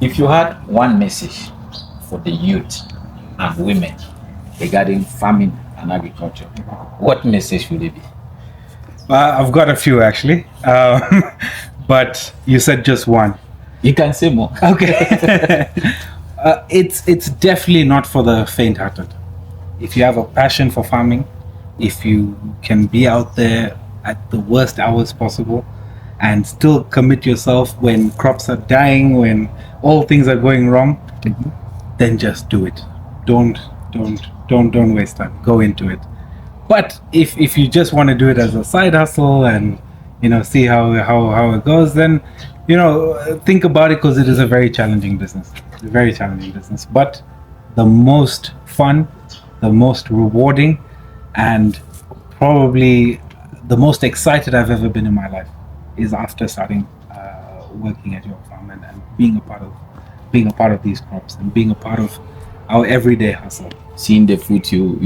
If you had one message for the youth and women regarding farming and agriculture, what message would it be? I've got a few actually, but you said just one. You can say more. Okay. It's definitely not for the faint-hearted. If you have a passion for farming, if you can be out there at the worst hours possible and still commit yourself when crops are dying, when all things are going wrong, then just do it. Don't waste time. Go into it. But if you just want to do it as a side hustle and see how it goes, then think about it, because it is a very challenging business. It's a very challenging business, but the most fun, the most rewarding, and probably the most excited I've ever been in my life is after starting working at York Farm and being a part of these crops and being a part of our everyday hustle. Seeing the food you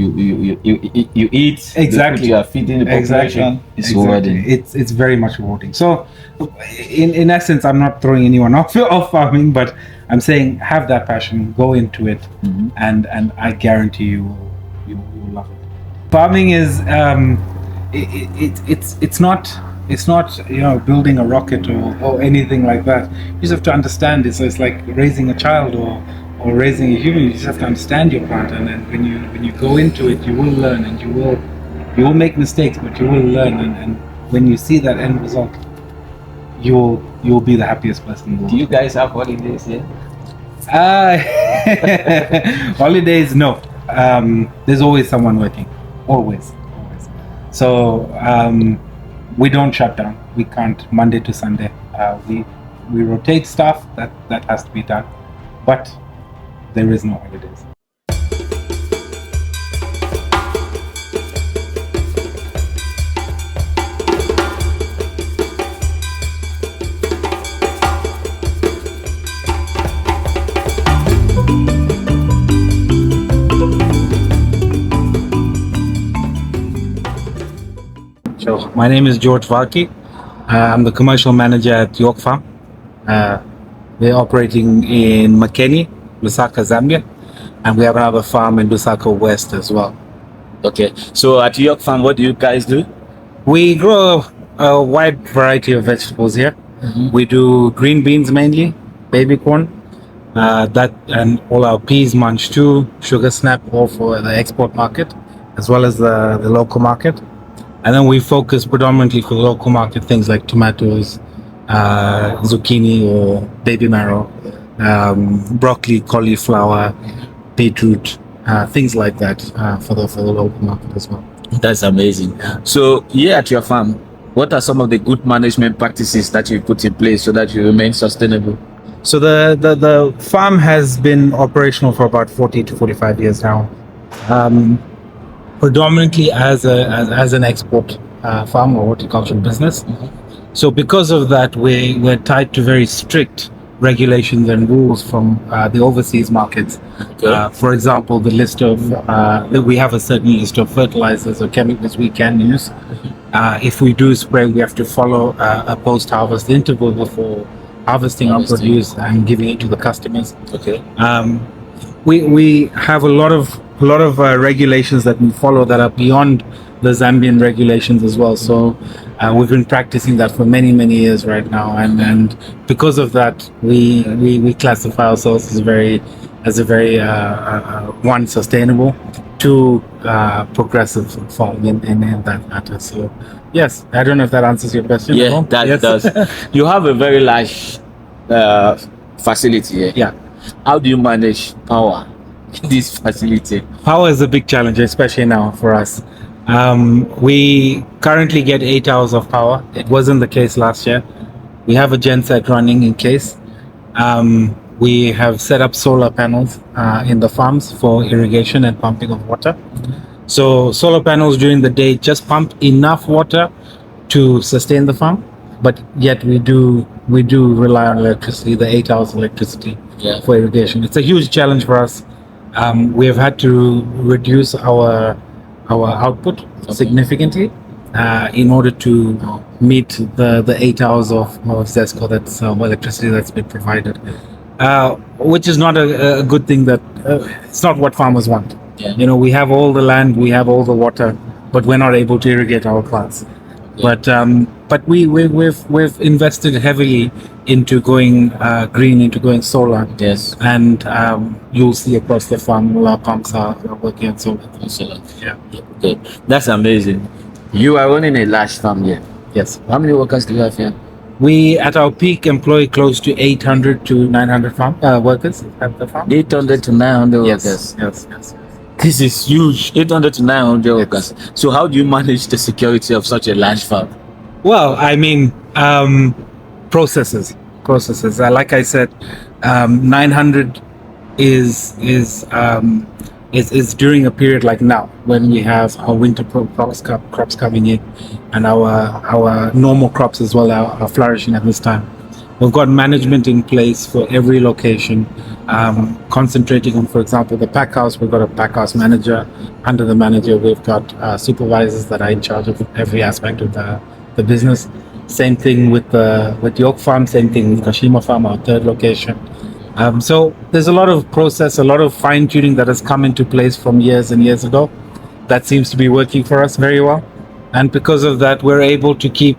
eat, Exactly, the food you are feeding the population, is rewarding. It's very much rewarding. So, in essence, I'm not throwing anyone off farming, but I'm saying have that passion, go into it, and I guarantee you will love it. Farming is it's not building a rocket or anything like that. You just have to understand it. So it's like raising a child or raising a human. You just have to understand your plant, and then when you go into it, you will learn, and you will make mistakes, but you will learn, and when you see that end result, you will be the happiest person in the world. Do you guys have holidays here? Holidays, no. There's always someone working, always. So we don't shut down. We can't Monday to Sunday. We rotate stuff that has to be done, but there is no holidays. So my name is George Varki. I'm the commercial manager at York Farm. We're operating in Makeni, Lusaka, Zambia, and we have another farm in Lusaka West as well. Okay, so at York Farm, what do you guys do? We grow a wide variety of vegetables here. We do green beans mainly, baby corn, that and all our peas, munch too, sugar snap, all for the export market as well as the local market. And then we focus predominantly for the local market things like tomatoes, zucchini or baby marrow, broccoli, cauliflower, beetroot, things like that for the local market as well. That's amazing. So here at your farm, what are some of the good management practices that you put in place so that you remain sustainable? So the farm has been operational for about 40 to 45 years now. Predominantly as an export farm or horticultural business. So because of that, we're tied to very strict regulations and rules from the overseas markets. Okay. For example, the list of we have a certain list of fertilizers or chemicals we can use. If we do spray, we have to follow a post-harvest interval before harvesting our produce and giving it to the customers. Okay. We have a lot of regulations that we follow that are beyond the Zambian regulations as well. So we've been practicing that for many years right now, and because of that, we classify ourselves as a very one, sustainable, two, progressive farm in that matter. So yes, I don't know if that answers your question. Yeah, that does. You have a very large facility here. Yeah. How do you manage power in this facility? Power is a big challenge, especially now for us. We currently get 8 hours of power. It wasn't the case last year. We have a genset running in case. We have set up solar panels in the farms for irrigation and pumping of water. So solar panels during the day just pump enough water to sustain the farm, but yet we do rely on electricity, the 8 hours of electricity for irrigation. It's a huge challenge for us. We have had to reduce our output significantly in order to meet the 8 hours of ZESCO, that's electricity that's been provided. which is not a good thing. That it's not what farmers want. Yeah. You know, we have all the land, we have all the water, but we're not able to irrigate our plants. Yeah. But we've invested heavily into going green, into going solar. Yes. And you'll see across the farm all our pumps are working on solar. Excellent. Yeah. Okay, that's amazing. You are running a large farm here. Yes. How many workers do you have here? We at our peak employ close to 800 to 900 workers at the farm. 800 to 900 workers. Yes. This is huge. 800 to 900 workers. So how do you manage the security of such a large farm? Well, I mean, processes. Like I said, 900 is during a period like now when we have our winter crops coming in, and our normal crops as well are flourishing at this time. We've got management in place for every location, concentrating on, for example, the pack house. We've got a pack house manager. Under the manager, we've got supervisors that are in charge of every aspect of the business. Same thing with York Farm. Same thing with Kashima Farm, our third location. So there's a lot of process, a lot of fine tuning that has come into place from years and years ago. That seems to be working for us very well, and because of that, we're able to keep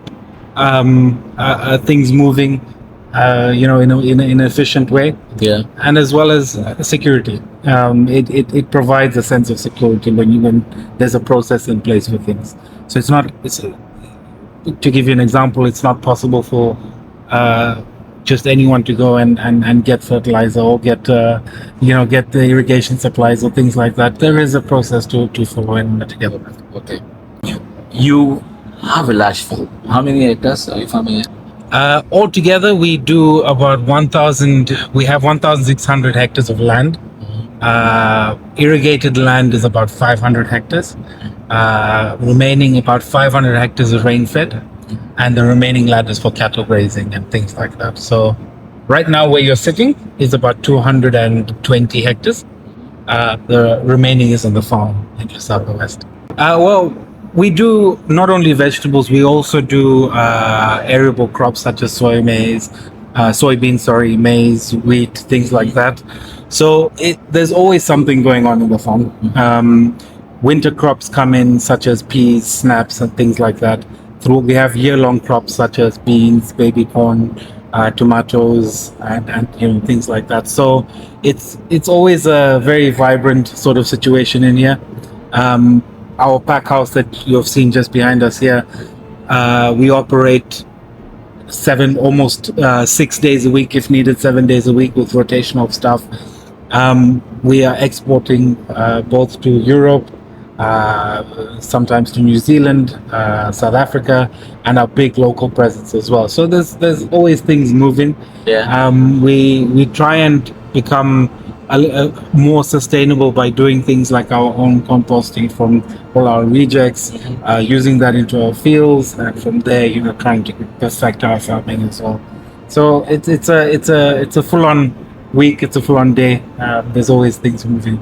things moving, in an efficient way. Yeah. And as well as security. It provides a sense of security when there's a process in place for things. So to give you an example, it's not possible for just anyone to go and get fertilizer or get the irrigation supplies or things like that. There is a process to follow and together. Okay. You have a large farm. How many hectares are you farming here? Altogether, we do about 1,000. We have 1,600 hectares of land. Irrigated land is about 500 hectares. Remaining about 500 hectares is rain-fed, and the remaining land is for cattle grazing and things like that. So, right now, where you're sitting is about 220 hectares. The remaining is on the farm in the southwest. Well, we do not only vegetables, we also do arable crops such as soybeans, maize, wheat, things like that. So there's always something going on in the farm. Winter crops come in such as peas, snaps, and things like that. We have year-long crops such as beans, baby corn, tomatoes, and things like that. So it's always a very vibrant sort of situation in here. Our pack house that you have seen just behind us here, we operate 6 days a week if needed, 7 days a week with rotational staff. We are exporting both to Europe, sometimes to New Zealand, South Africa, and our big local presence as well. So there's always things moving. Yeah. We try and become more sustainable by doing things like our own composting from all our rejects, using that into our fields, and from there, trying to perfect our farming as well. So it's a full-on week. It's a full-on day. There's always things moving.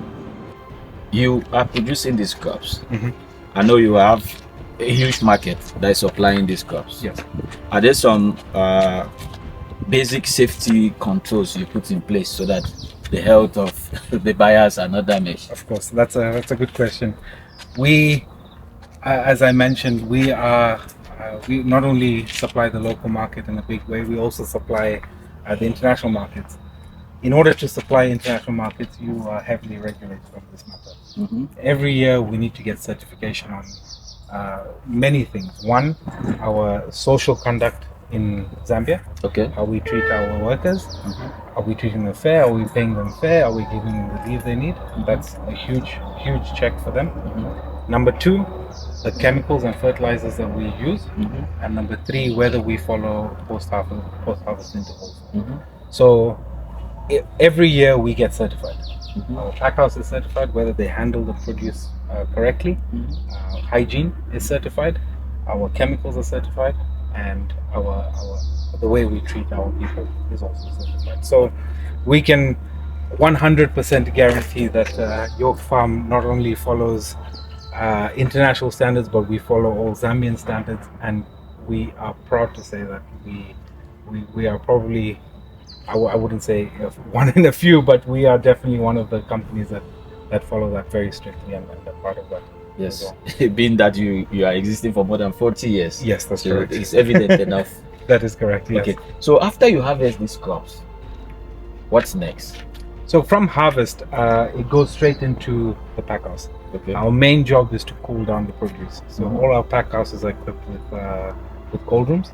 You are producing these crops. Mm-hmm. I know you have a huge market that is supplying these crops. Yes. Are there some basic safety controls you put in place so that the health of the buyers are not damaged? Of course, that's a good question. We, as I mentioned, we not only supply the local market in a big way, we also supply the international markets. In order to supply international markets, you are heavily regulated on this matter. Mm-hmm. Every year, we need to get certification on many things. One, our social conduct in Zambia. Okay. How we treat our workers. Mm-hmm. Are we treating them fair? Are we paying them fair? Are we giving them the leave they need? That's a huge check for them. Mm-hmm. Number two, the chemicals and fertilizers that we use. Mm-hmm. And number three, whether we follow post-harvest intervals. Mm-hmm. So every year we get certified. Mm-hmm. Our pack house is certified, whether they handle the produce correctly. Mm-hmm. Hygiene is certified. Our chemicals are certified, and the way we treat our people is also certified. So we can 100% guarantee that York Farm not only follows international standards, but we follow all Zambian standards, and we are proud to say that we are probably I wouldn't say one in a few, but we are definitely one of the companies that follow that very strictly and are part of that. Yes, as well. being that you are existing for more than 40 years. Yes, that's so correct. it's evident enough. That is correct. Yes. Okay, so after you harvest these crops, what's next? So from harvest, it goes straight into the pack house. Okay. Our main job is to cool down the produce. So all our pack houses are equipped with cold rooms.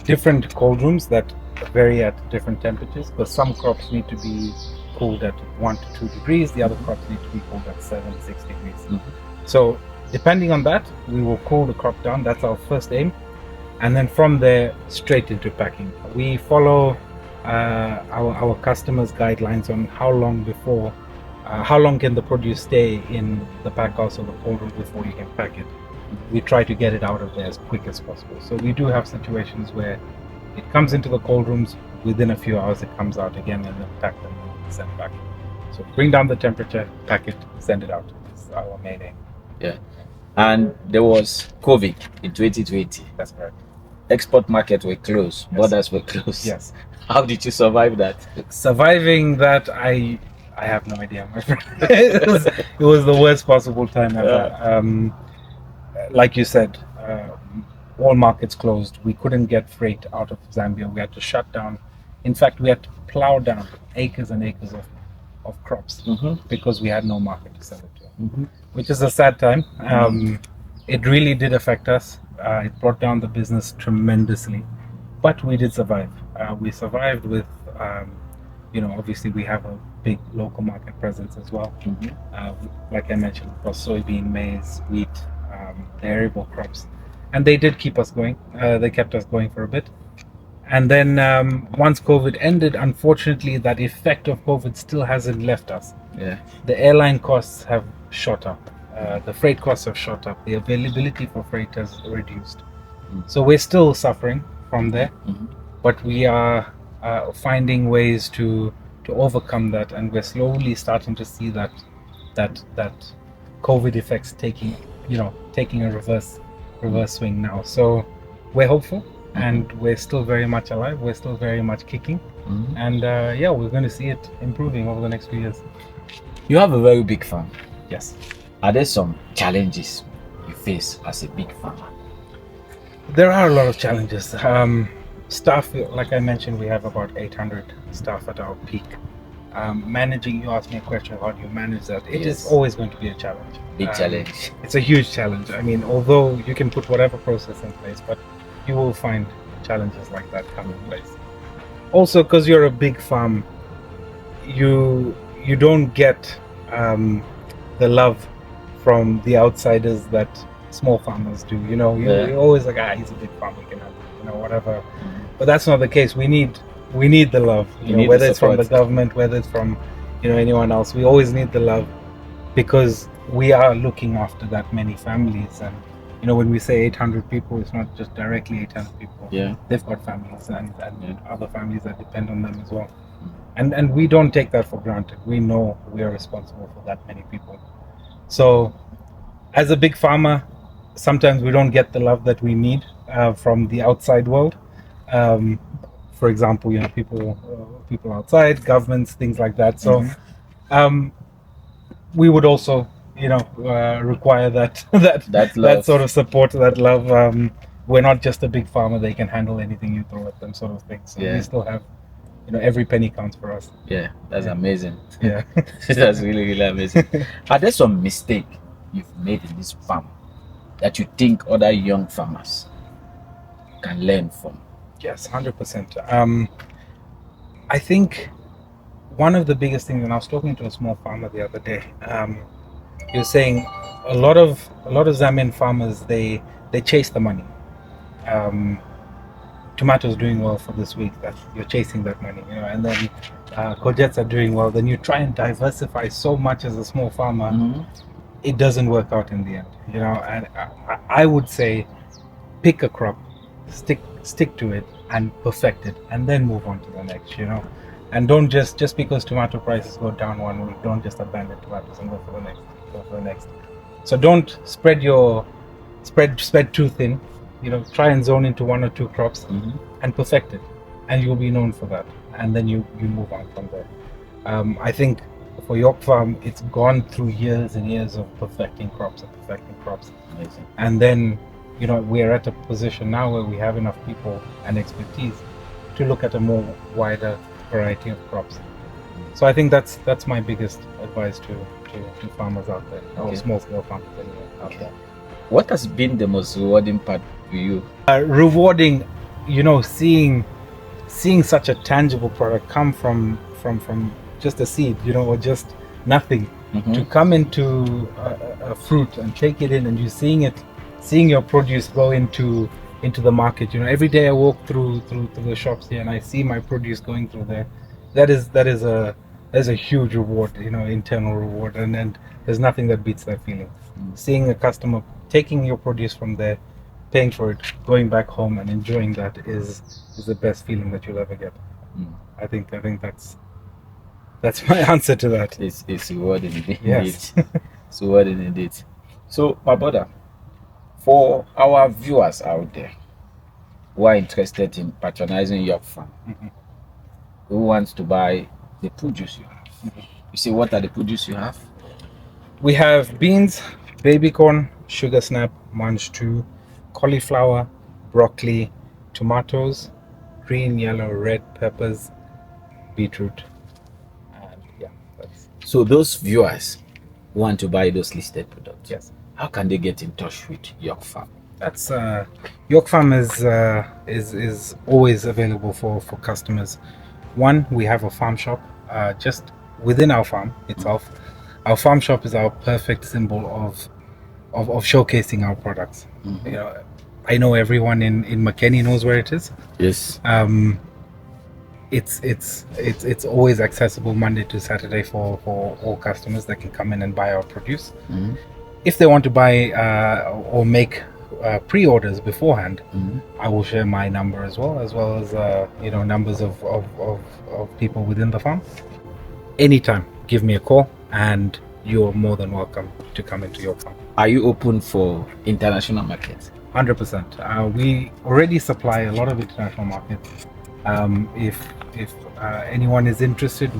Different cold rooms that vary at different temperatures, because some crops need to be cooled at 1 to 2 degrees, the other crops need to be cooled at 7-6 degrees. So depending on that, we will cool the crop down. That's our first aim, and then from there straight into packing. We follow our customers' guidelines on how long can the produce stay in the pack house or the cold room before you can pack it. We try to get it out of there as quick as possible. So we do have situations where it comes into the cold rooms, within a few hours it comes out again, and then pack them and send back. So bring down the temperature, pack it, send it out. It's our main aim. Yeah. And there was COVID in 2020. That's correct. Export markets were closed, Yes. borders were closed. Yes. How did you survive that? Surviving that, I have no idea, my friend. It was the worst possible time ever. Like you said, all markets closed. We couldn't get freight out of Zambia. We had to shut down. In fact, we had to plow down acres and acres of crops because we had no market to sell it to, which is a sad time. It really did affect us. It brought down the business tremendously, but we did survive. We survived with, obviously we have a big local market presence as well. Like I mentioned, across soybean, maize, wheat, the arable crops, and they did keep us going. They kept us going for a bit, and then once COVID ended, unfortunately, that effect of COVID still hasn't left us. Yeah. The airline costs have shot up. The freight costs have shot up. The availability for freight has reduced. So we're still suffering from there, but we are finding ways to overcome that, and we're slowly starting to see that COVID effects taking a reverse swing now. So we're hopeful, and we're still very much alive. We're still very much kicking, and we're going to see it improving over the next few years. You have a very big farm. Yes. Are there some challenges you face as a big farmer? There are a lot of challenges. Staff, like I mentioned, we have about 800 staff at our peak. Managing, you asked me a question, how do you manage that? It is always going to be a challenge. Big challenge. It's a huge challenge. I mean, although you can put whatever process in place, but you will find challenges like that come in place. Also, because you're a big farm, you don't get the love from the outsiders that small farmers do. You're always like, he's a big farmer, we can help, whatever. But that's not the case. We need the love, whether it's from the government, whether it's from anyone else. We always need the love, because we are looking after that many families. And when we say 800 people, it's not just directly 800 people. Yeah, they've got families and other families that depend on them as well. And we don't take that for granted. We know we are responsible for that many people. So as a big farmer, sometimes we don't get the love that we need from the outside world. For example, people outside, governments, things like that. So we would also require that sort of support, that love. We're not just a big farmer, they can handle anything you throw at them, sort of thing. So we still have, every penny counts for us. That's amazing. That's really, really amazing. Are there some mistake you've made in this farm that you think other young farmers can learn from? Yes, 100%. I think one of the biggest things, and I was talking to a small farmer the other day, he was saying a lot of Zambian farmers, they chase the money. Tomatoes doing well for this week, that you're chasing that money, and then courgettes are doing well. Then you try and diversify so much as a small farmer, it doesn't work out in the end, And I would say, pick a crop, stick to it, and perfect it, and then move on to the next, And don't just because tomato prices go down one week, don't just abandon tomatoes and go for the next. So don't spread too thin. Try and zone into one or two crops and perfect it, and you'll be known for that, and then you move on from there. I think for York Farm, it's gone through years and years of perfecting crops, Amazing. and then we're at a position now where we have enough people and expertise to look at a more wider variety of crops. So I think that's my biggest advice to farmers out there, or small scale farmers anyway. Okay. What has been the most rewarding part for you? Rewarding, seeing such a tangible product come from just a seed, or just nothing, to come into a fruit and take it in, and you seeing your produce go into the market. Every day I walk through the shops here and I see my produce going through there. That is a huge reward, internal reward, and there's nothing that beats that feeling. Seeing a customer taking your produce from there, paying for it, going back home and enjoying that is the best feeling that you'll ever get. I think that's my answer to that. It's rewarding indeed. Yes. It's rewarding indeed. So, my brother, for our viewers out there who are interested in patronizing York Farm, who wants to buy the produce you have, you see, what are the produce you have? We have beans, baby corn, sugar snap, munch 2, cauliflower, broccoli, tomatoes, green, yellow, red peppers, beetroot, and that's. So those viewers who want to buy those listed products, Yes. How can they get in touch with York Farm? That's York Farm is always available for customers. One, we have a farm shop just within our farm itself. Our farm shop is our perfect symbol of showcasing our products. I know everyone in McKinney knows where it is. Yes. It's always accessible Monday to Saturday for all customers that can come in and buy our produce. If they want to buy or make pre-orders beforehand, I will share my number as well as numbers of people within the farm. Anytime, give me a call, and you're more than welcome to come into York Farm. Are you open for international markets? 100%. We already supply a lot of international markets. If anyone is interested,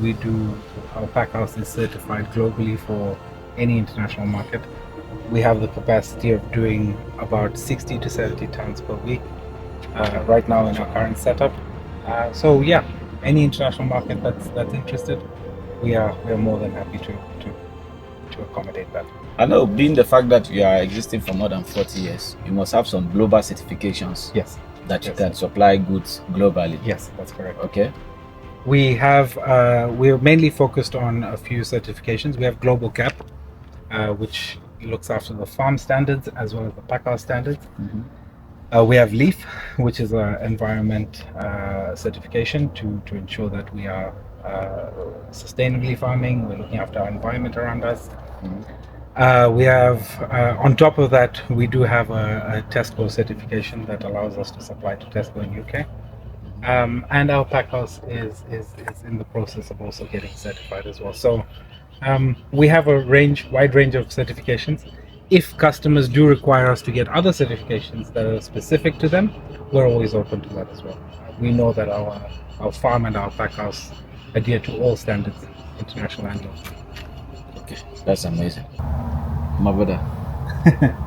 our pack house is certified globally for any international market. We have the capacity of doing about 60 to 70 tons per week right now in our current setup. So yeah, any international market that's interested, we are more than happy to accommodate that. I know, being the fact that you are existing for more than 40 years, you must have some global certifications. Yes. That you can supply goods globally. Yes, that's correct. Okay. We have we're mainly focused on a few certifications. We have Global CAP, which looks after the farm standards as well as the pack house standards. We have LEAF, which is an environment certification to ensure that we are sustainably farming. We're looking after our environment around us. We have, on top of that, we do have a Tesco certification that allows us to supply to Tesco in UK. And our pack house is in the process of also getting certified as well. So we have a wide range of certifications. If customers do require us to get other certifications that are specific to them, we're always open to that as well. We know that our farm and our pack house adhere to all standards, international and local. Okay, that's amazing. My brother,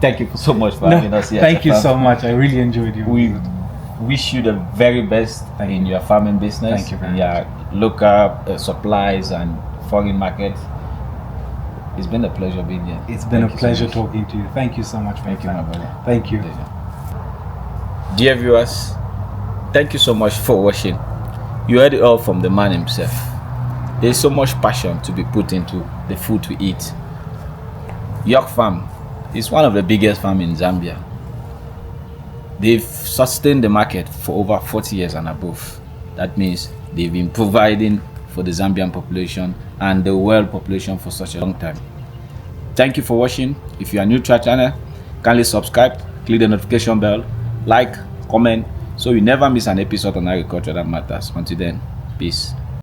thank you so much for having us here. Thank you so much. I really enjoyed you. We wish you the very best in your farming business. Thank you very much. Local supplies and foreign markets. It's been a pleasure being here. It's been a pleasure talking to you. Thank you so much for your time. My brother. Thank you. Dear viewers, thank you so much for watching. You heard it all from the man himself. There's so much passion to be put into the food we eat. York Farm is one of the biggest farms in Zambia. They've sustained the market for over 40 years and above. That means they've been providing for the Zambian population and the world population for such a long time. Thank you for watching. If you are new to our channel, kindly subscribe, click the notification bell, like, comment, so you never miss an episode on agriculture that matters. Until then, peace.